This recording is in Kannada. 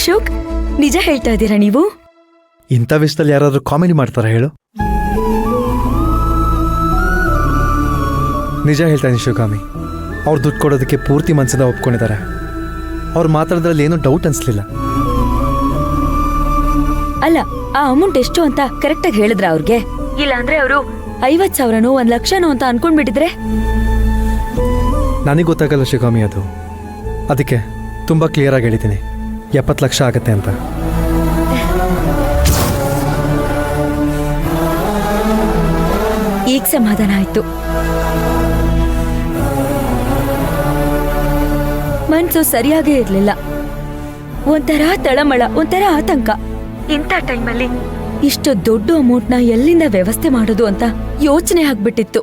ಅಶೋಕ್, ನಿಜ ಹೇಳ್ತಾ ಇದ್ದೀರಾ ನೀವು? ಇಂಥ ವಿಷಯದಲ್ಲಿ ಯಾರಾದ್ರೂ ಕಾಮಿಡಿ ಮಾಡ್ತಾರಾ ಹೇಳು? ನಿಜ ಹೇಳ್ತಾ ಇದ್ದೀನಿ ಶಿವಗಾಮಿ, ಅವ್ರು ದುಡ್ಡು ಕೊಡೋದಕ್ಕೆ ಪೂರ್ತಿ ಮನಸ್ಸಿಂದ ಒಪ್ಕೊಂಡಿದ್ದಾರೆ. ಅವ್ರು ಮಾತಾಡೋದ್ರಲ್ಲಿ ಏನೂ ಡೌಟ್ ಅನ್ಸ್ಲಿಲ್ಲ. ಅಲ್ಲ, ಆ ಅಮೌಂಟ್ ಎಷ್ಟು ಅಂತ ಕರೆಕ್ಟಾಗಿ ಹೇಳಿದ್ರ ಅವ್ರಿಗೆ? ಇಲ್ಲ ಅಂದ್ರೆ ಅವರು 50,000ನೋ 1,00,000ನೋ ಅಂತ ಅನ್ಕೊಂಡ್ಬಿಟ್ಟಿದ್ರೆ? ನನಗೆ ಗೊತ್ತಾಗಲ್ಲ ಶಿವಗಾಮಿ ಅದು. ಅದಕ್ಕೆ ತುಂಬ ಕ್ಲಿಯರಾಗಿ ಹೇಳಿದ್ದೀನಿ, 70 ಲಕ್ಷ ಆಗತ್ತೆ ಅಂತ. ಈಗ ಸಮಾಧಾನ ಆಯ್ತು. ಮನ್ಸು ಸರಿಯಾಗೇ ಇರ್ಲಿಲ್ಲ. ಒಂಥರ ತಳಮಳ, ಒಂಥರ ಆತಂಕ. ಇಂಥ ಟೈಮಲ್ಲಿ ಇಷ್ಟು ದೊಡ್ಡ ಅಮೌಂಟ್ನ ಎಲ್ಲಿಂದ ವ್ಯವಸ್ಥೆ ಮಾಡೋದು ಅಂತ ಯೋಚನೆ ಆಗ್ಬಿಟ್ಟಿತ್ತು.